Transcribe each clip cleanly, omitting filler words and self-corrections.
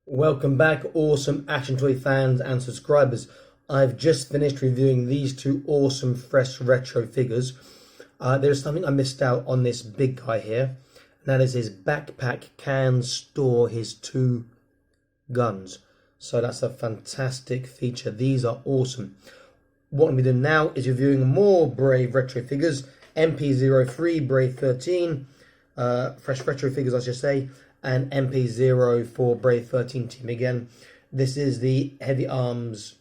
Welcome back, awesome action toy fans and subscribers. I've just finished reviewing these two awesome fresh retro figures. There's something I missed out on this big guy here, and that is his backpack can store his two guns. So that's a fantastic feature. These are awesome. What I'm going to do now is reviewing more Brave retro figures, MP-03, Brave 13, fresh retro figures I should say, and MP-04 Brave 13 team again. This is the heavy arms,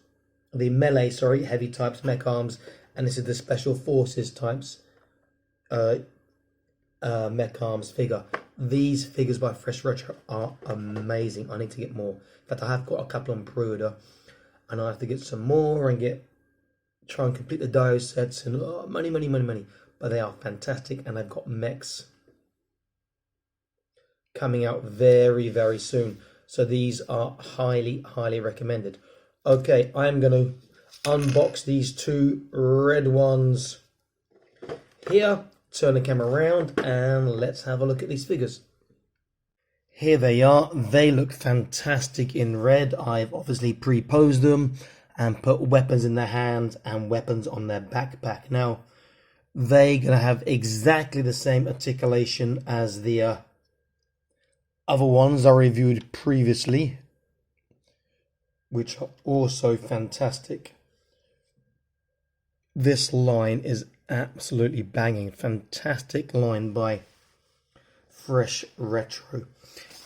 the melee, sorry, heavy types Mecharms, and this is the special forces types Mecharms figure. These figures by Fresh Retro are amazing. I need to get more. In fact, I have got a couple on pre-order, and I have to get some more and try and complete the Dio sets and money. But they are fantastic, and I've got mechs coming out very soon. So these are highly recommended. Okay, I'm going to unbox these two red ones here. Turn the camera around and let's have a look at these figures. Here they are. They look fantastic in red. I've obviously pre-posed them and put weapons in their hands and weapons on their backpack. Now, they're going to have exactly the same articulation as the other ones I reviewed previously, which are also fantastic. This line is absolutely banging. Fantastic line by Fresh Retro.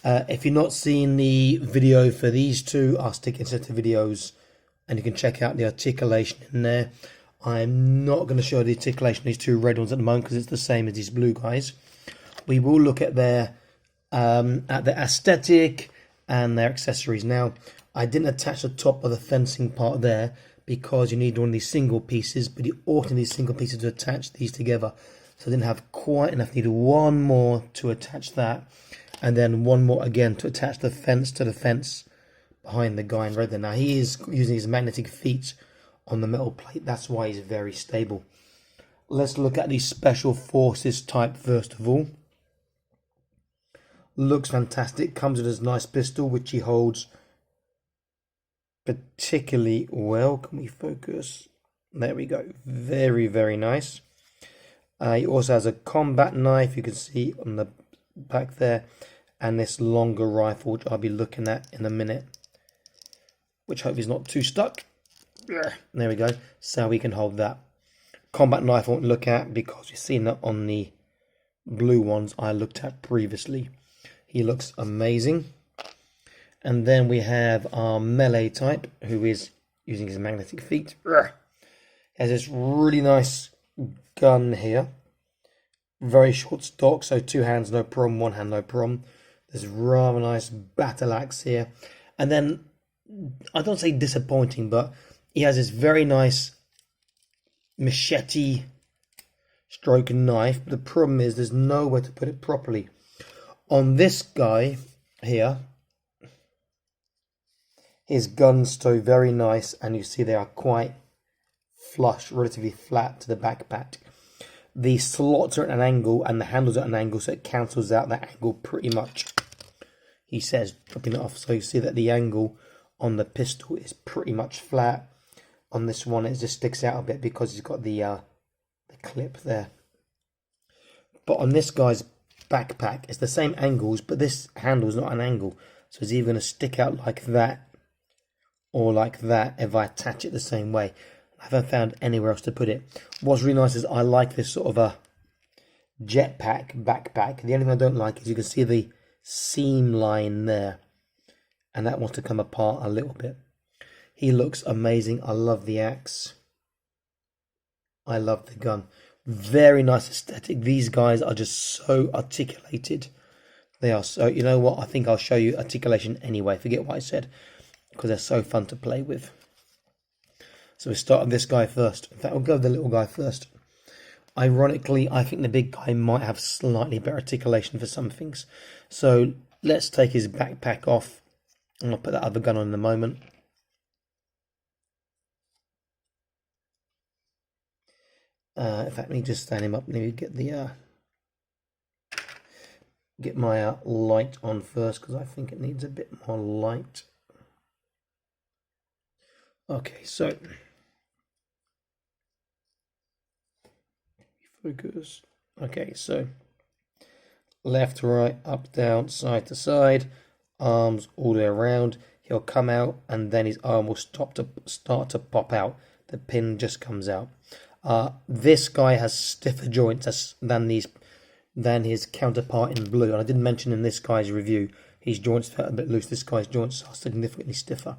If you've not seen the video for these two, I'll stick into the videos and you can check out the articulation in there. I'm not going to show the articulation of these two red ones at the moment because it's the same as these blue guys. We will look at their aesthetic and their accessories. Now, I didn't attach the top of the fencing part there because you need one of these single pieces, but you also need these single pieces to attach these together. So I didn't have quite enough. I needed one more to attach that, and then one more again to attach the fence to the fence behind the guy in red there. Now he is using his magnetic feet on the metal plate. That's why he's very stable. Let's look at the special forces type first of all. Looks fantastic. Comes with his nice pistol, which he holds particularly well. Can we focus? There we go. Very nice. He also has a combat knife, you can see on the back there, and this longer rifle, which I'll be looking at in a minute, which hopefully is not too stuck. There we go. So we can hold that. Combat knife I won't look at because you've seen that on the blue ones I looked at previously. He looks amazing. And then we have our melee type, who is using his magnetic feet. He has this really nice gun here. Very short stock, so two hands no problem, one hand no problem. There's rather nice battle axe here. And then, I don't say disappointing, but he has this very nice machete stroke knife. But the problem is there's nowhere to put it properly. On this guy here, his guns stow very nice, and you see they are quite flush, relatively flat to the backpack. The slots are at an angle and the handles are at an angle, so it cancels out that angle pretty much. He says, dropping it off, so you see that the angle on the pistol is pretty much flat. On this one, it just sticks out a bit because he's got the clip there. But on this guy's backpack, it's the same angles, but this handle is not an angle, so it's either going to stick out like that or like that if I attach it the same way. I haven't found anywhere else to put it. What's really nice is I like this sort of a jetpack backpack. The only thing I don't like is you can see the seam line there, and that wants to come apart a little bit. He looks amazing. I love the axe. I love the gun. Very nice aesthetic. These guys are just so articulated. They are so, you know what, I think I'll show you articulation anyway. Forget what I said, because they're so fun to play with. So we start with this guy first. In fact, we'll go with the little guy first. Ironically, I think the big guy might have slightly better articulation for some things. So let's take his backpack off, and I'll put that other gun on in a moment. In fact, let me just stand him up. Let me get the get my light on first because I think it needs a bit more light. Okay, so focus. Okay, so left, right, up, down, side to side, arms all the way around. He'll come out and then his arm will start to pop out. The pin just comes out. This guy has stiffer joints than his counterpart in blue. And I did mention in this guy's review, his joints felt a bit loose. This guy's joints are significantly stiffer.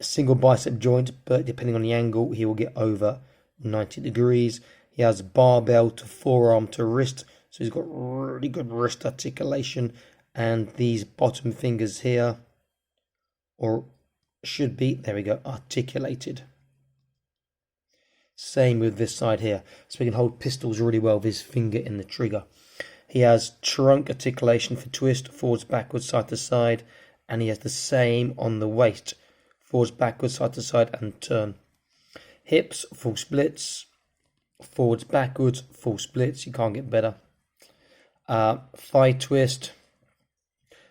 Single bicep joint, but depending on the angle, he will get over 90 degrees. He has barbell to forearm to wrist, so he's got really good wrist articulation. And these bottom fingers here, or should be, there we go, articulated. Same with this side here, so he can hold pistols really well with his finger in the trigger. He has trunk articulation for twist, forwards, backwards, side to side, and he has the same on the waist, forwards, backwards, side to side, and turn. Hips, full splits, forwards, backwards, full splits, you can't get better. Thigh twist,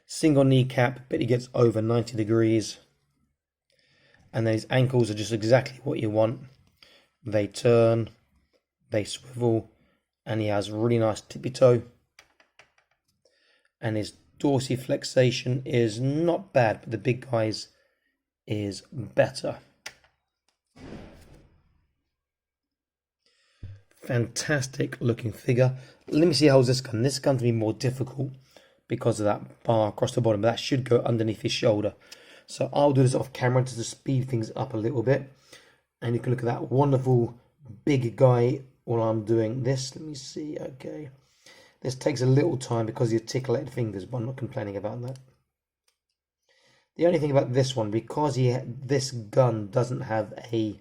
single kneecap, but he gets over 90 degrees. And then his ankles are just exactly what you want. They turn, they swivel, and he has really nice tippy toe. And his dorsiflexation is not bad, but the big guy's is better. Fantastic looking figure. Let me see how holds this gun. This gun's going to be more difficult because of that bar across the bottom, but that should go underneath his shoulder. So I'll do this off camera to speed things up a little bit. And you can look at that wonderful big guy while I'm doing this. Let me see. Okay. This takes a little time because of the articulated fingers, but I'm not complaining about that. The only thing about this one, because this gun doesn't have a...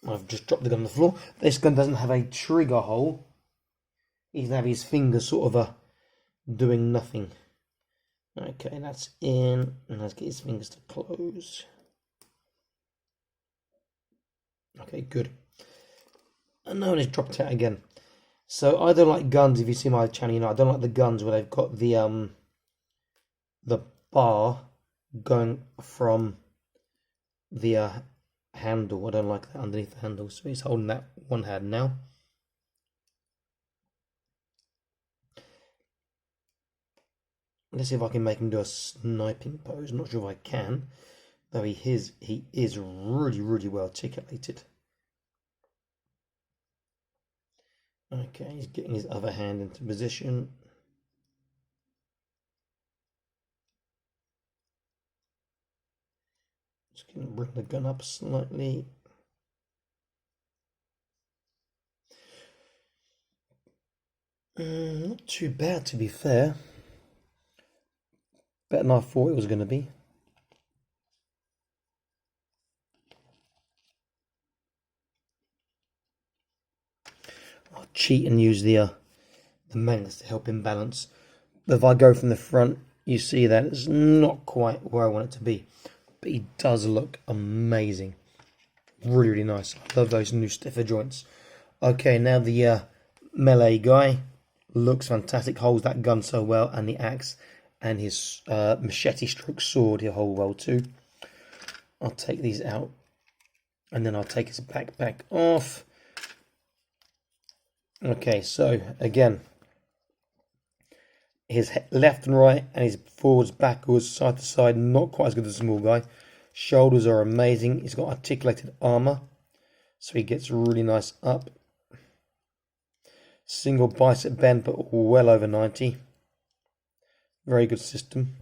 I've just dropped the gun on the floor. This gun doesn't have a trigger hole. He's going to have his fingers sort of doing nothing. Okay, that's in. And let's get his fingers to close. Okay, good. And now it's dropped out again. So I don't like guns. If you see my channel, you know I don't like the guns where they've got the bar going from the handle. I don't like that underneath the handle. So he's holding that one hand now. Let's see if I can make him do a sniping pose. Not sure if I can, though he is really, really well articulated. Okay, he's getting his other hand into position. Just going to bring the gun up slightly. Not too bad, to be fair. Better than I thought it was going to be. I'll cheat and use the magnets to help him balance. But if I go from the front, you see that it's not quite where I want it to be. But he does look amazing. Really, really nice. I love those new stiffer joints. Okay, now the melee guy looks fantastic. Holds that gun so well, and the axe and his machete stroke sword he'll hold well too. I'll take these out, and then I'll take his backpack off. Okay, so again, his left and right, and his forwards, backwards, side to side, not quite as good as the small guy. Shoulders are amazing. He's got articulated armor, so he gets really nice up. Single bicep bend, but well over 90. Very good system.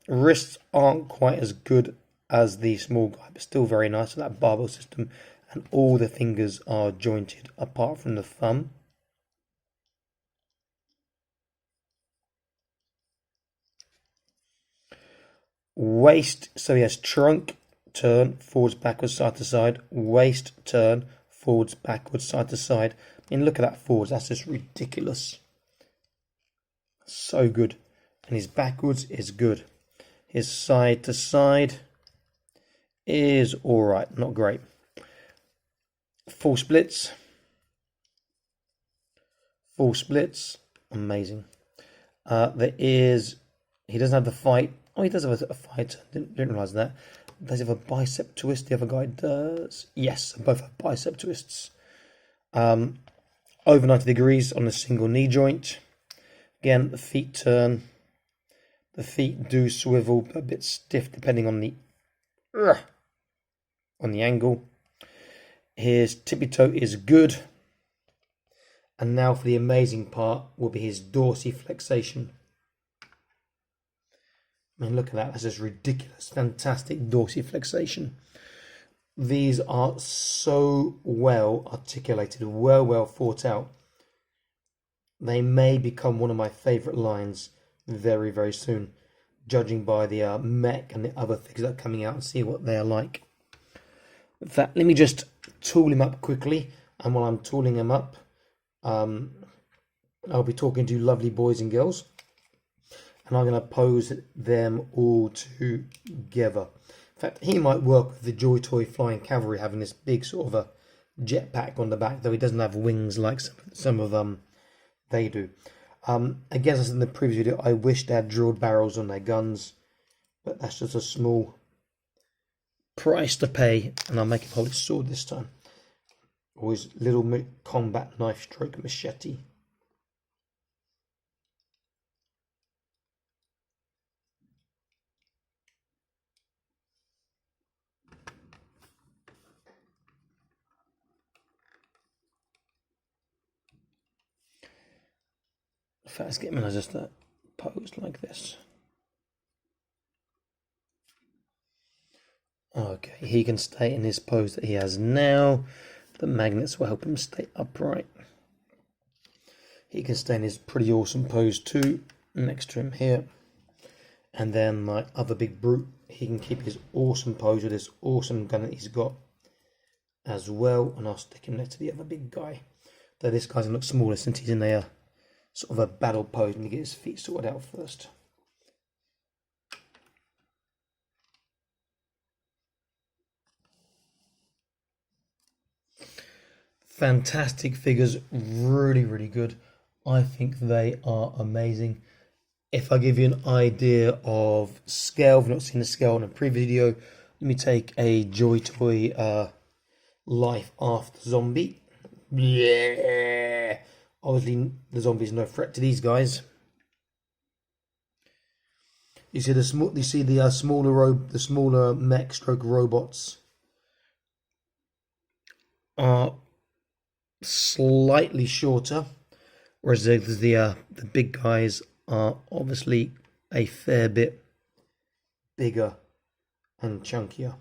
Wrists aren't quite as good as the small guy, but still very nice. So that barbell system, and all the fingers are jointed apart from the thumb. Waist, so he has trunk, turn, forwards, backwards, side to side. Waist, turn, forwards, backwards, side to side. I mean, look at that forwards. That's just ridiculous. So good. And his backwards is good. His side to side is alright, not great. Full splits. Full splits, amazing. He doesn't have the fight. Oh, he does have a fight. Didn't realize that. Does he have a bicep twist? The other guy does. Yes, both have bicep twists. Over 90 degrees on a single knee joint. Again, the feet turn. The feet do swivel, a bit stiff depending on the angle. His tippy toe is good. And now for the amazing part will be his dorsiflexation. I mean, look at that. That's just ridiculous. Fantastic dorsiflexation. These are so well articulated, well thought out. They may become one of my favourite lines very, very soon, judging by the mech and the other figures that are coming out and see what they're like. In fact, let me just tool him up quickly, and while I'm tooling him up, I'll be talking to lovely boys and girls, and I'm going to pose them all together. In fact, he might work with the Joy Toy Flying Cavalry, having this big sort of a jetpack on the back, though he doesn't have wings like some of them they do. Again, as I said in the previous video, I wish they had drilled barrels on their guns, but that's just a small price to pay, and I'll make him hold his sword this time. Or his little combat knife stroke machete. Let's get him in just a pose like this. Okay, he can stay in his pose that he has now. The magnets will help him stay upright. He can stay in his pretty awesome pose too, next to him here. And then my other big brute, he can keep his awesome pose with this awesome gun that he's got as well. And I'll stick him next to the other big guy. Though this guy's going to look smaller since he's in a sort of a battle pose and to get his feet sorted out first. Fantastic figures, really good. I think they are amazing. If I give you an idea of scale, if you've not seen the scale in a previous video, let me take a Joy Toy Life After Zombie. Yeah. Obviously, the zombie's no threat to these guys. You see the smaller mech stroke robots are slightly shorter, whereas the big guys are obviously a fair bit bigger and chunkier.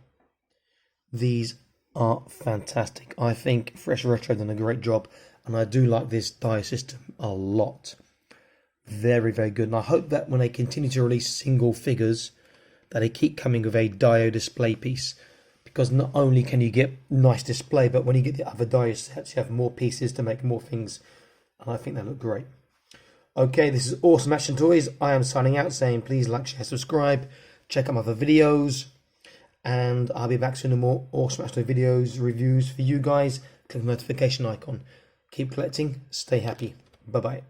These are fantastic. I think Fresh Retro done a great job, and I do like this die system a lot. Very good, and I hope that when they continue to release single figures that they keep coming with a Dio display piece, because not only can you get nice display, but when you get the other Dio sets, you have more pieces to make more things, and I think they look great. Okay, this is Awesome Action Toys. I am signing out saying please like, share, subscribe, check out my other videos, and I'll be back soon with more Awesome Action Toy videos, reviews for you guys. Click the notification icon. Keep collecting, stay happy. Bye bye.